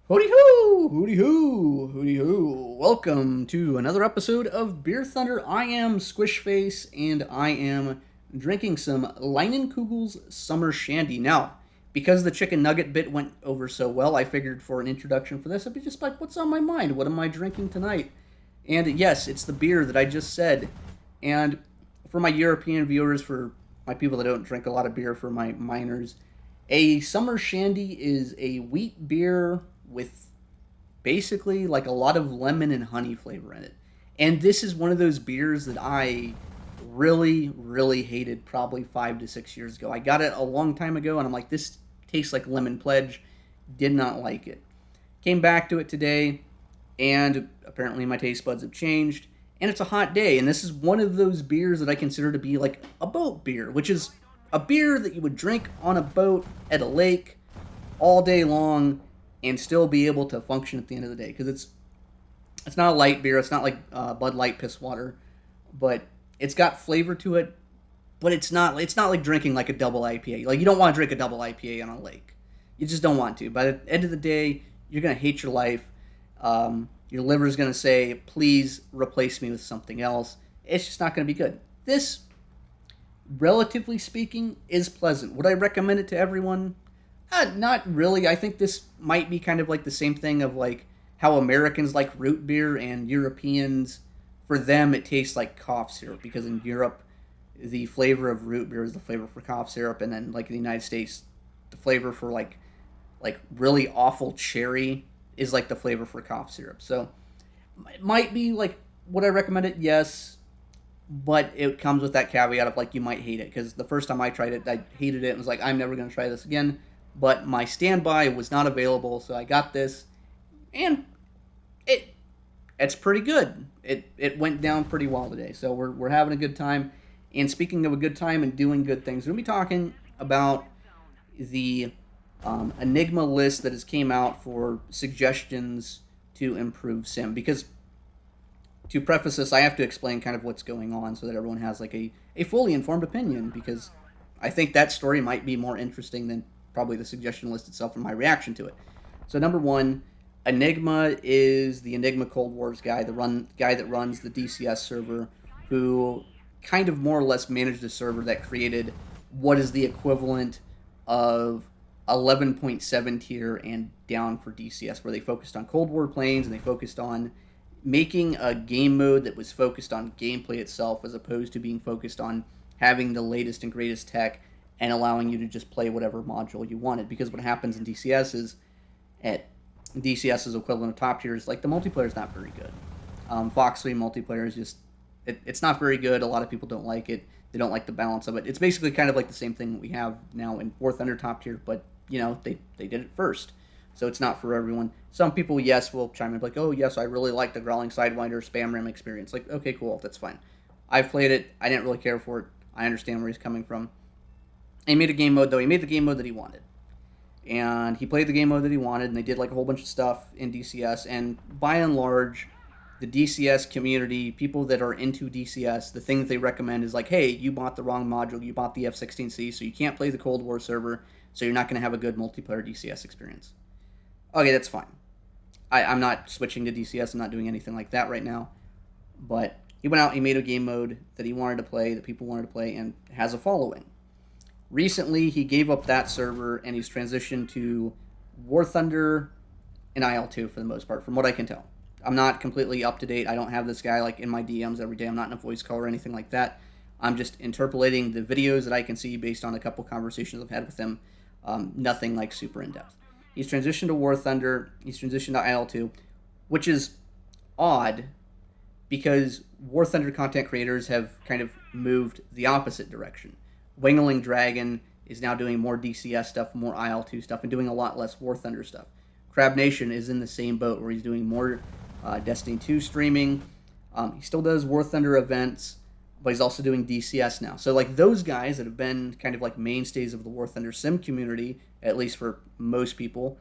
Hooty hoo! Hooty hoo! Hooty hoo! Welcome to another episode of Beer Thunder. I am Squishface, and I am drinking some Leinenkugel's Summer Shandy. Now, because the chicken nugget bit went over so well, I figured for an introduction for this, I'd be just like, what's on my mind? What am I drinking tonight? And yes, it's the beer that I just said. And for my European viewers, for my people that don't drink a lot of beer, for my minors, a summer shandy is a wheat beer with basically like a lot of lemon and honey flavor in it. And this is one of those beers that I really hated probably 5 to 6 years ago. I got it a long time ago and I'm like, this tastes like lemon pledge. Did not like it. Came back to it today and apparently my taste buds have changed. And it's a hot day, and this is one of those beers that I consider to be like a boat beer, which is a beer that you would drink on a boat at a lake all day long and still be able to function at the end of the day. Because it's not a light beer, it's not like Bud Light piss water, but it's got flavor to it. But it's not like drinking like a double IPA. Like you don't want to drink a double IPA on a lake. You just don't want to. By the end of the day, you're gonna hate your life. Your liver's gonna say, "Please replace me with something else." It's just not gonna be good. This, relatively speaking, is pleasant. Would I recommend it to everyone? Not really. I think this might be kind of like the same thing of like how Americans like root beer and Europeans, for them, it tastes like cough syrup because in Europe, the flavor of root beer is the flavor for cough syrup, and then like in the United States, the flavor for like really awful cherry is like the flavor for cough syrup. So it might be like, would I recommend it? Yes, but it comes with that caveat of like you might hate it because the first time I tried it, I hated it and was like, I'm never going to try this again. But my standby was not available, so I got this, and it it's pretty good. It went down pretty well today, so we're having a good time. And speaking of a good time and doing good things, we're gonna be talking about the Enigma list that has came out for suggestions to improve sim. Because to preface this, I have to explain kind of what's going on so that everyone has like a fully informed opinion. Because I think that story might be more interesting than probably the suggestion list itself and my reaction to it. So number one, Enigma is the Enigma Cold Wars guy, the guy that runs the DCS server, who kind of more or less managed a server that created what is the equivalent of 11.7 tier and down for DCS, where they focused on Cold War planes and they focused on making a game mode that was focused on gameplay itself as opposed to being focused on having the latest and greatest tech and allowing you to just play whatever module you wanted. Because what happens in DCS is at DCS's equivalent of top tier is like the multiplayer is not very good. Fox 3 multiplayer is just it's not very good. A lot of people don't like it. They don't like the balance of it. It's basically kind of like the same thing we have now in War Thunder top tier, but they did it first, so it's not for everyone. Some people, yes, will chime in like, oh yes, I really like the Growling Sidewinder spam ram experience. Like, okay, cool, that's fine. I've played it. I didn't really care for it. I understand where he's coming from. He made a game mode though. He made the game mode that he wanted, and he played the game mode that he wanted, and they did like a whole bunch of stuff in DCS. And by and large, the DCS community, people that are into DCS, the thing that they recommend is like, hey, you bought the wrong module, you bought the F-16C, so you can't play the Cold War server, so you're not going to have a good multiplayer DCS experience. Okay, that's fine. I'm not switching to DCS, I'm not doing anything like that right now, but he went out, he made a game mode that he wanted to play, that people wanted to play, and has a following. Recently, he gave up that server, and he's transitioned to War Thunder and IL-2 for the most part, from what I can tell. I'm not completely up to date. I don't have this guy like in my DMs every day. I'm not in a voice call or anything like that. I'm just interpolating the videos that I can see based on a couple conversations I've had with him. Nothing like super in depth. He's transitioned to War Thunder. He's transitioned to IL-2, which is odd because War Thunder content creators have kind of moved the opposite direction. Wingling Dragon is now doing more DCS stuff, more IL-2 stuff, and doing a lot less War Thunder stuff. Crab Nation is in the same boat where he's doing more Destiny 2 streaming. He still does War Thunder events, but he's also doing DCS now. So like those guys that have been kind of like mainstays of the War Thunder sim community, at least for most people,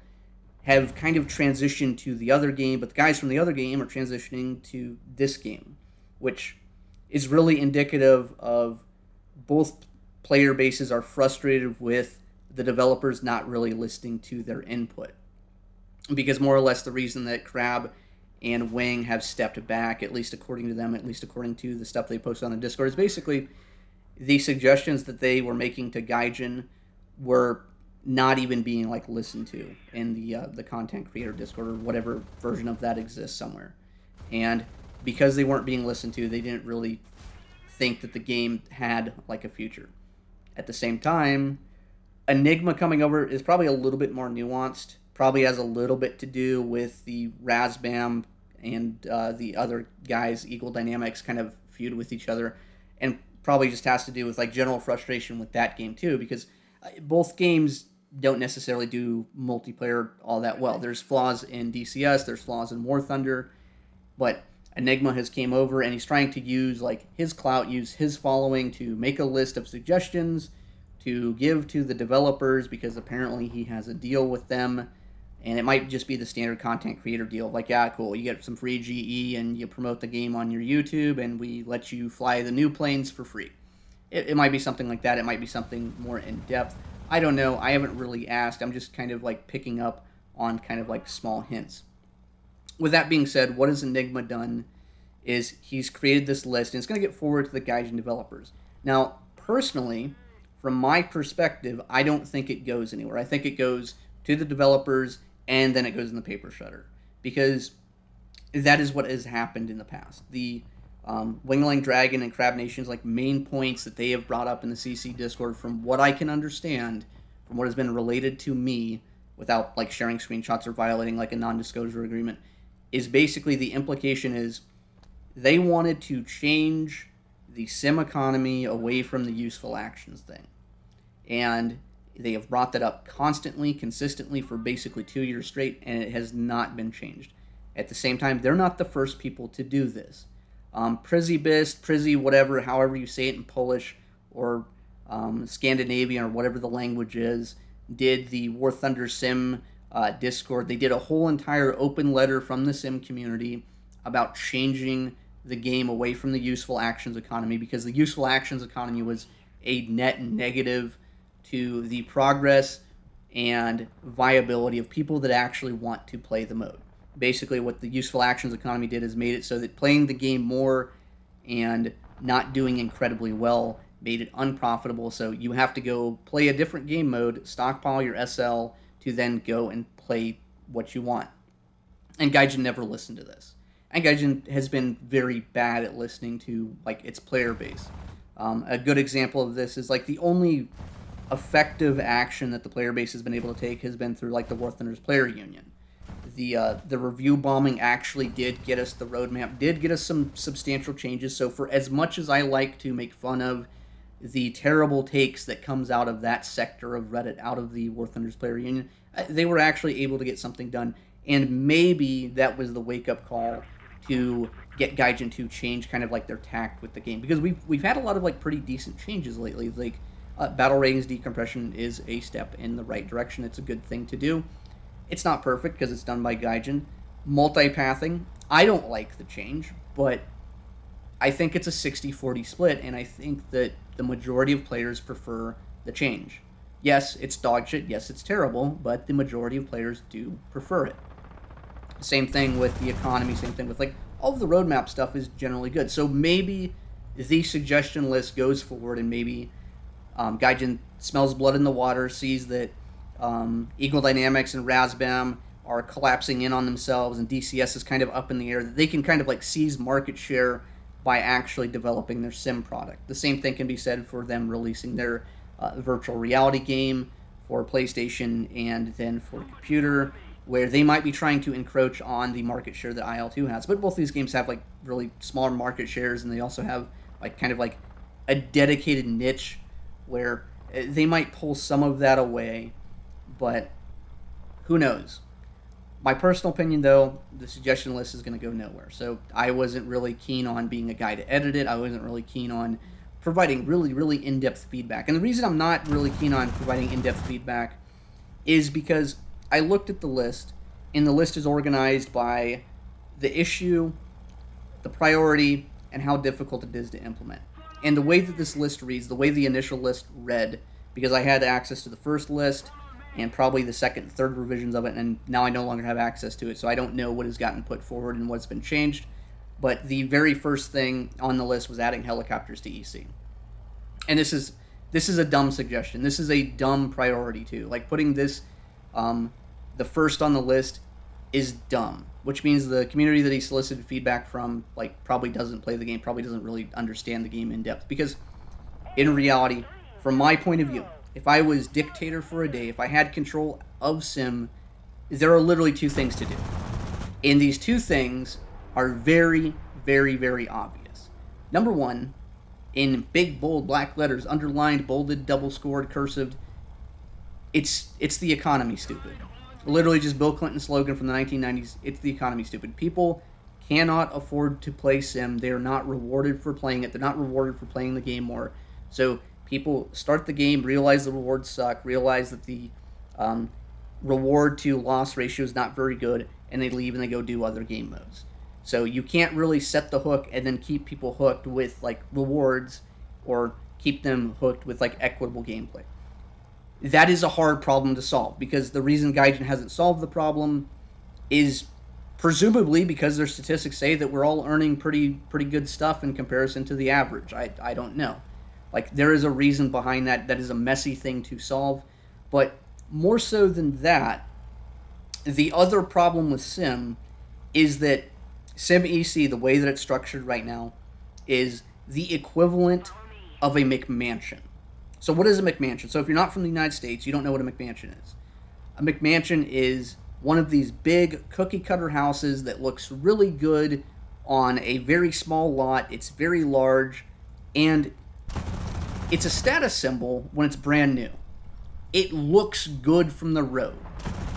have kind of transitioned to the other game, but the guys from the other game are transitioning to this game, which is really indicative of both player bases are frustrated with the developers not really listening to their input. because more or less the reason that Crab and Wing have stepped back, at least according to them, at least according to the stuff they post on the Discord, is basically the suggestions that they were making to Gaijin were not even being like listened to in the content creator Discord or whatever version of that exists somewhere. And because they weren't being listened to, they didn't really think that the game had like a future. At the same time, Enigma coming over is probably a little bit more nuanced. Probably has a little bit to do with the Razbam and the other guys, Eagle Dynamics, kind of feud with each other, and probably just has to do with like general frustration with that game too, because both games don't necessarily do multiplayer all that well. There's flaws in DCS, there's flaws in War Thunder, but Enigma has came over and he's trying to use like his clout, use his following to make a list of suggestions to give to the developers because apparently he has a deal with them. And it might just be the standard content creator deal. Like, yeah, cool, you get some free GE and you promote the game on your YouTube and we let you fly the new planes for free. It might be something like that. It might be something more in-depth. I don't know. I haven't really asked. I'm just kind of like picking up on kind of like small hints. With that being said, what has Enigma done is he's created this list and it's going to get forwarded to the Gaijin developers. Now, personally, from my perspective, I don't think it goes anywhere. I think it goes to the developers and then it goes in the paper shredder because that is what has happened in the past. The Wingling Dragon and Crab Nation's like main points that they have brought up in the CC Discord, from what I can understand, from what has been related to me, without like sharing screenshots or violating like a non-disclosure agreement, is basically the implication is they wanted to change the sim economy away from the useful actions thing. And they have brought that up constantly, consistently for basically 2 years straight, and it has not been changed. At the same time, they're not the first people to do this. Prizzy, whatever, however you say it in Polish or Scandinavian or whatever the language is, did the War Thunder Sim Discord. They did a whole entire open letter from the Sim community about changing the game away from the useful actions economy because the useful actions economy was a net negative to the progress and viability of people that actually want to play the mode. Basically, what the useful actions economy did is made it so that playing the game more and not doing incredibly well made it unprofitable. So you have to go play a different game mode, stockpile your SL to then go and play what you want. And Gaijin never listened to this. And Gaijin has been very bad at listening to like its player base. A good example of this is like the only effective action that the player base has been able to take has been through like the War Thunder's player union. The review bombing actually did get us the roadmap, did get us some substantial changes. So for as much as I like to make fun of the terrible takes that comes out of that sector of Reddit, out of the War Thunder's player union, they were actually able to get something done. And maybe that was the wake-up call to get Gaijin to change kind of like their tact with the game. Because we've had a lot of like pretty decent changes lately. Like battle ratings decompression is a step in the right direction. It's a good thing to do. It's not perfect because it's done by Gaijin. Multipathing, I don't like the change, but I think it's a 60-40 split, and I think that the majority of players prefer the change. Yes, it's dog shit, yes, it's terrible, but the majority of players do prefer it. Same thing with the economy, same thing with like all of the roadmap stuff is generally good. So maybe the suggestion list goes forward and maybe Gaijin smells blood in the water, sees that Eagle Dynamics and Razbam are collapsing in on themselves and DCS is kind of up in the air. They can kind of like seize market share by actually developing their sim product. The same thing can be said for them releasing their virtual reality game for PlayStation and then for computer, where they might be trying to encroach on the market share that IL2 has. But both these games have like really smaller market shares, and they also have like kind of like a dedicated niche where they might pull some of that away, but who knows? My personal opinion, though, the suggestion list is going to go nowhere. So I wasn't really keen on being a guy to edit it. I wasn't really keen on providing really, really in-depth feedback. And the reason I'm not really keen on providing in-depth feedback is because I looked at the list, and the list is organized by the issue, the priority, and how difficult it is to implement. And the way that this list reads, the way the initial list read, because I had access to the first list, and probably the second and third revisions of it, and now I no longer have access to it, so I don't know what has gotten put forward and what's been changed. But the very first thing on the list was adding helicopters to EC. And this is a dumb suggestion. This is a dumb priority too. Like putting this the first on the list is dumb, which means the community that he solicited feedback from like probably doesn't play the game, probably doesn't really understand the game in depth. Because in reality, from my point of view, if I was dictator for a day, if I had control of Sim, there are literally two things to do. And these two things are very, very, very obvious. Number one, in big, bold, black letters, underlined, bolded, double-scored, cursived, it's the economy, stupid. Literally just Bill Clinton's slogan from the 1990s, it's the economy, stupid. People cannot afford to play Sim. They are not rewarded for playing it. They're not rewarded for playing the game more. So people start the game, realize the rewards suck, realize that the reward to loss ratio is not very good, and they leave and they go do other game modes. So you can't really set the hook and then keep people hooked with like rewards or keep them hooked with like equitable gameplay. That is a hard problem to solve because the reason Gaijin hasn't solved the problem is presumably because their statistics say that we're all earning pretty good stuff in comparison to the average. I don't know. Like there is a reason behind that. That is a messy thing to solve. But more so than that, the other problem with Sim is that Sim EC, the way that it's structured right now, is the equivalent of a McMansion. So what is a McMansion? So if you're not from the United States, you don't know what a McMansion is. A McMansion is one of these big cookie-cutter houses that looks really good on a very small lot. It's very large, and it's a status symbol when it's brand new. It looks good from the road.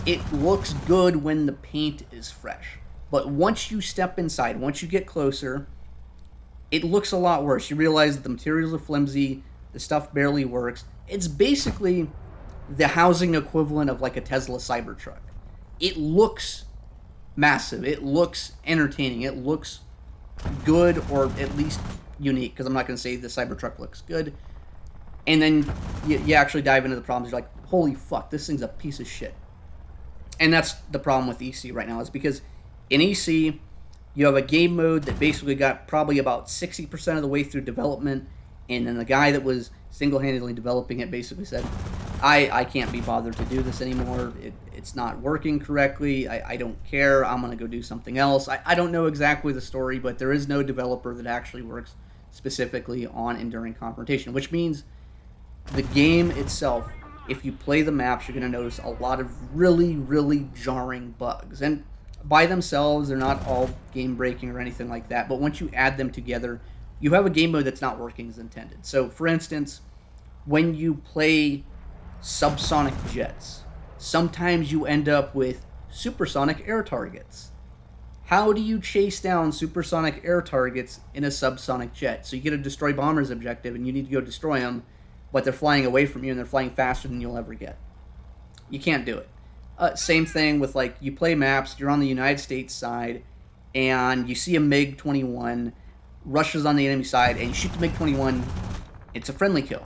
It looks good when the paint is fresh. But once you step inside, once you get closer, it looks a lot worse. You realize that the materials are flimsy, the stuff barely works. It's basically the housing equivalent of like a Tesla Cybertruck. It looks massive. It looks entertaining. It looks good, or at least unique, because I'm not going to say the Cybertruck looks good. And then you actually dive into the problems. You're like, holy fuck, this thing's a piece of shit. And that's the problem with EC right now, is because in EC, you have a game mode that basically got probably about 60% of the way through development, and then the guy that was single-handedly developing it basically said, I can't be bothered to do this anymore. It's not working correctly. I don't care. I'm going to go do something else. I don't know exactly the story, but there is no developer that actually works specifically on Enduring Confrontation, which means the game itself, if you play the maps, you're going to notice a lot of really, really jarring bugs. And by themselves, they're not all game-breaking or anything like that, but once you add them together, you have a game mode that's not working as intended. So, for instance, when you play subsonic jets, sometimes you end up with supersonic air targets. How do you chase down supersonic air targets in a subsonic jet? So you get a destroy bombers objective, and you need to go destroy them, but they're flying away from you, and they're flying faster than you'll ever get. You can't do it. Same thing with, like, you play maps, you're on the United States side, and you see a MiG-21 rushes on the enemy side, and you shoot the MiG-21, it's a friendly kill.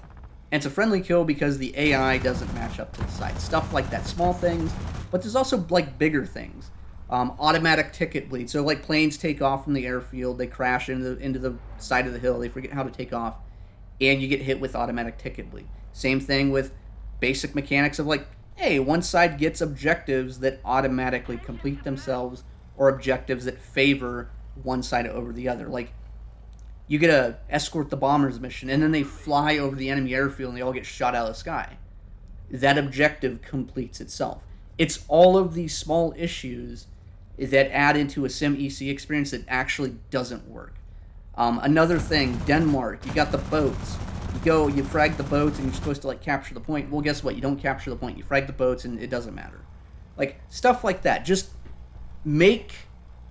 And it's a friendly kill because the AI doesn't match up to the side. Stuff like that. Small things, but there's also, like, bigger things. Automatic ticket bleed. So, like, planes take off from the airfield, they crash into the side of the hill, they forget how to take off, and you get hit with automatic ticket bleed. Same thing with basic mechanics of, like, hey, one side gets objectives that automatically complete themselves, or objectives that favor one side over the other. Like, you get to escort the bombers mission, and then they fly over the enemy airfield, and they all get shot out of the sky. That objective completes itself. It's all of these small issues that add into a Sim EC experience that actually doesn't work. Another thing, Denmark, you got the boats. You frag the boats, and you're supposed to, like, capture the point. Well, guess what? You don't capture the point. You frag the boats, and it doesn't matter. Like, stuff like that. Just make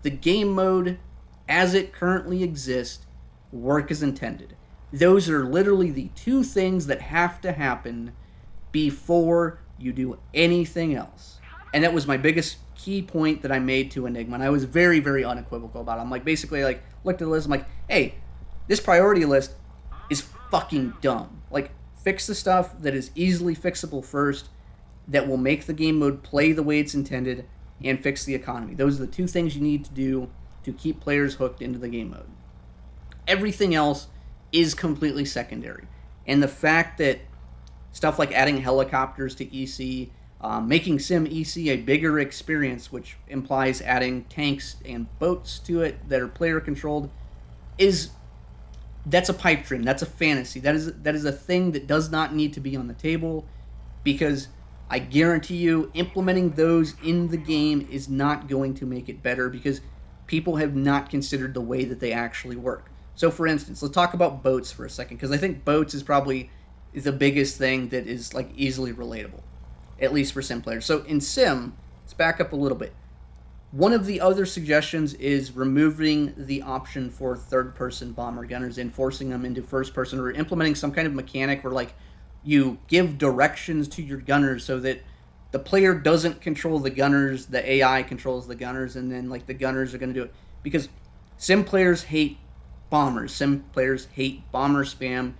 the game mode as it currently exists work as intended. Those are literally the two things that have to happen before you do anything else. And that was my biggest key point that I made to Enigma, and I was very, very unequivocal about it. I'm like, basically, like, looked at the list, I'm like, hey, this priority list is fucking dumb. Like, fix the stuff that is easily fixable first, that will make the game mode play the way it's intended and fix the economy. Those are the two things you need to do to keep players hooked into the game mode. Everything else is completely secondary. And the fact that stuff like adding helicopters to EC, making Sim EC a bigger experience, which implies adding tanks and boats to it that are player controlled, that's a pipe dream. That's a fantasy. That is a thing that does not need to be on the table, because I guarantee you implementing those in the game is not going to make it better, because people have not considered the way that they actually work. So for instance, let's talk about boats for a second, because I think boats is probably the biggest thing that is like easily relatable, at least for Sim players. So in Sim, let's back up a little bit. One of the other suggestions is removing the option for third-person bomber gunners and forcing them into first-person, or implementing some kind of mechanic where like you give directions to your gunners so that the player doesn't control the gunners, the AI controls the gunners, and then like the gunners are going to do it. Because Sim players hate bombers. Sim players hate bomber spam,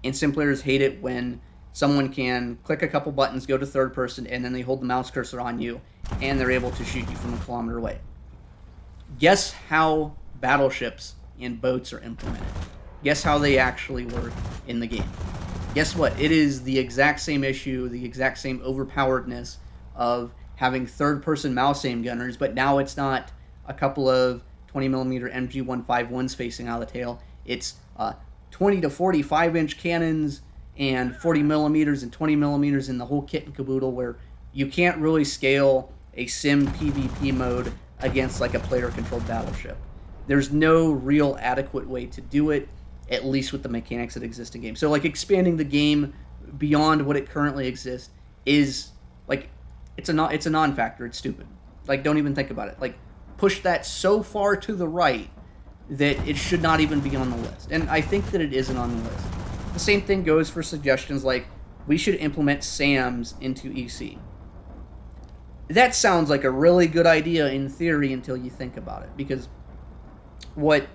and Sim players hate it when someone can click a couple buttons, go to third person, and then they hold the mouse cursor on you, and they're able to shoot you from a kilometer away. Guess how battleships and boats are implemented. Guess how they actually work in the game. Guess what? It is the exact same issue, the exact same overpoweredness of having third-person mouse aim gunners, but now it's not a couple of 20mm MG151s facing out of the tail. It's 20 to 45-inch cannons and 40mm and 20mm in the whole kit and caboodle, where you can't really scale a Sim PvP mode against like a player-controlled battleship. There's no real adequate way to do it, at least with the mechanics that exist in game. So like expanding the game beyond what it currently exists is like it's a non-factor. It's stupid. Like, don't even think about it. Like, push that so far to the right that it should not even be on the list. And I think that it isn't on the list. The same thing goes for suggestions like we should implement SAMs into EC. That sounds like a really good idea in theory until you think about it, because what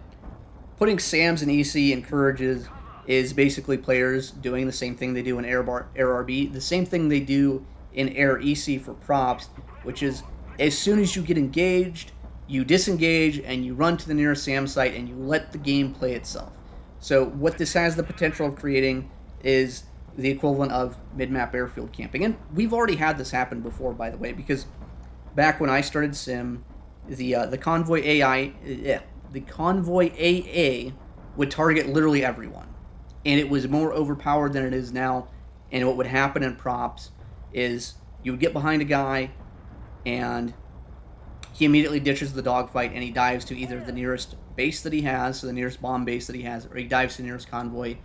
putting SAMs in EC encourages is basically players doing the same thing they do in Air RB, the same thing they do in Air EC for props, which is as soon as you get engaged, you disengage and you run to the nearest SAM site and you let the game play itself. So what this has the potential of creating is the equivalent of mid-map airfield camping. And we've already had this happen before, by the way, because back when I started Sim, the Convoy AA would target literally everyone. And it was more overpowered than it is now. And what would happen in props is you would get behind a guy and he immediately ditches the dogfight and he dives to either the nearest base that he has, so the nearest bomb base that he has, or he dives to the nearest convoy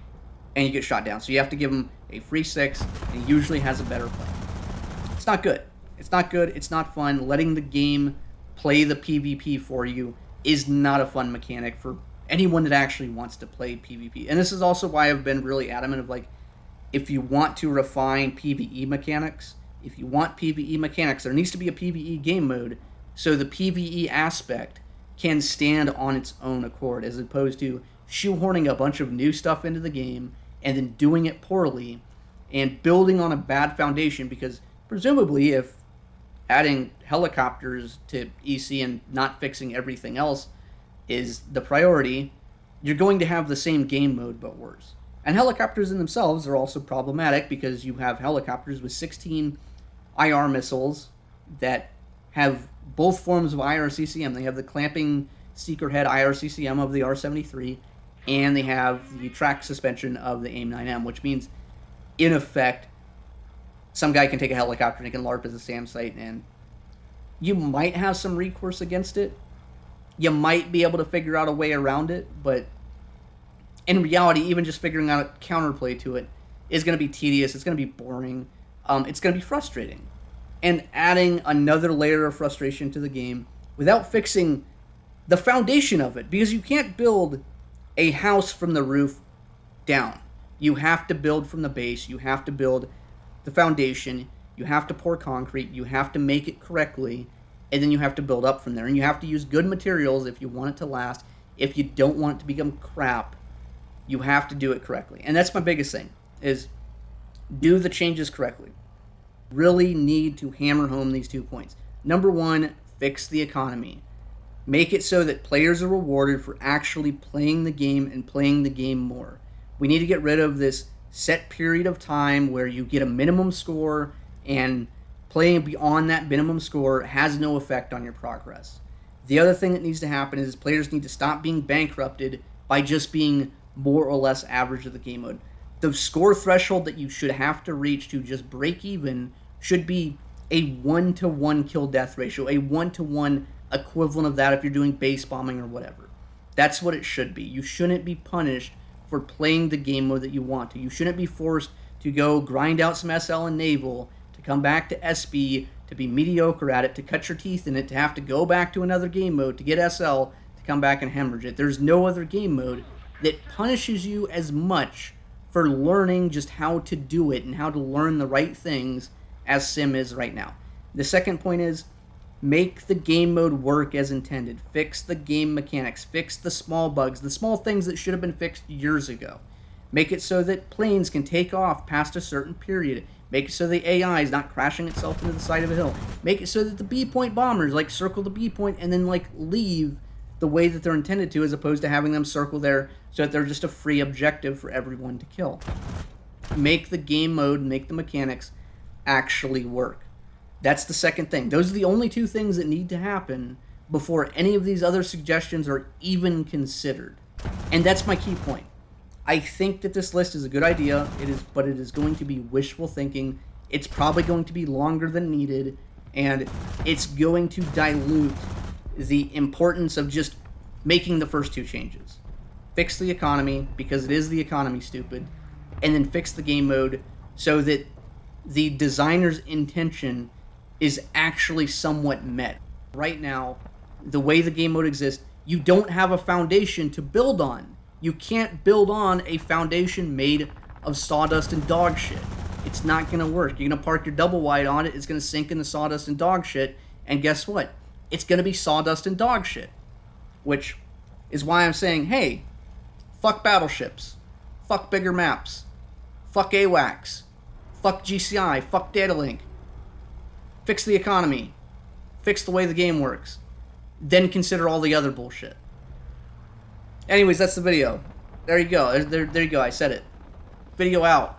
and you get shot down. So you have to give him a free 6, and he usually has a better plan. It's not good. It's not good. It's not fun. Letting the game play the PvP for you is not a fun mechanic for anyone that actually wants to play PvP. And this is also why I've been really adamant of like, if you want to refine PvE mechanics, there needs to be a PvE game mode so the PvE aspect can stand on its own accord, as opposed to shoehorning a bunch of new stuff into the game and then doing it poorly and building on a bad foundation, because presumably if adding helicopters to EC and not fixing everything else is the priority, you're going to have the same game mode but worse. And helicopters in themselves are also problematic, because you have helicopters with 16 IR missiles that have both forms of IRCCM. They have the clamping seeker head IRCCM of the R73, and they have the track suspension of the AIM-9M, which means, in effect, some guy can take a helicopter and he can LARP as a SAM site, and you might have some recourse against it. You might be able to figure out a way around it, but in reality, even just figuring out a counterplay to it is going to be tedious. It's going to be boring. It's going to be frustrating. And adding another layer of frustration to the game without fixing the foundation of it, because you can't build a house from the roof down. You have to build from the base. You have to build the foundation. You have to pour concrete. You have to make it correctly, and then you have to build up from there. And you have to use good materials if you want it to last. If you don't want it to become crap, you have to do it correctly. And that's my biggest thing, is do the changes correctly. really need to hammer home these 2 points. Number one, fix the economy. Make it so that players are rewarded for actually playing the game and playing the game more. We need to get rid of this set period of time where you get a minimum score and playing beyond that minimum score has no effect on your progress. The other thing that needs to happen is players need to stop being bankrupted by just being more or less average of the game mode. The score threshold that you should have to reach to just break even should be a 1-to-1 kill death ratio, a 1-to-1 equivalent of that if you're doing base bombing or whatever. That's what it should be. You shouldn't be punished for playing the game mode that you want to. You shouldn't be forced to go grind out some SL and Naval, to come back to SB, to be mediocre at it, to cut your teeth in it, to have to go back to another game mode, to get SL, to come back and hemorrhage it. There's no other game mode that punishes you as much for learning just how to do it and how to learn the right things as Sim is right now. The second point is, make the game mode work as intended. Fix the game mechanics. Fix the small bugs, the small things that should have been fixed years ago. Make it so that planes can take off past a certain period. Make it so the AI is not crashing itself into the side of a hill. Make it so that the B-point bombers circle the B-point and then leave the way that they're intended to, as opposed to having them circle there so that they're just a free objective for everyone to kill. Make the game mode, make the mechanics actually work. That's the second thing. Those are the only two things that need to happen before any of these other suggestions are even considered. And that's my key point. I think that this list is a good idea, but it is going to be wishful thinking. It's probably going to be longer than needed, and it's going to dilute the importance of just making the first two changes. Fix the economy, because it is the economy, stupid, and then fix the game mode so that the designer's intention is actually somewhat met. Right now, the way the game mode exists, you don't have a foundation to build on. You can't build on a foundation made of sawdust and dog shit. It's not going to work. You're going to park your double wide on it, it's going to sink in the sawdust and dog shit, and guess what? It's going to be sawdust and dog shit. Which is why I'm saying, hey, fuck battleships. Fuck bigger maps. Fuck AWACS. Fuck GCI. Fuck data link. Fix the economy. Fix the way the game works. Then consider all the other bullshit. Anyways, that's the video. There you go. There you go. I said it. Video out.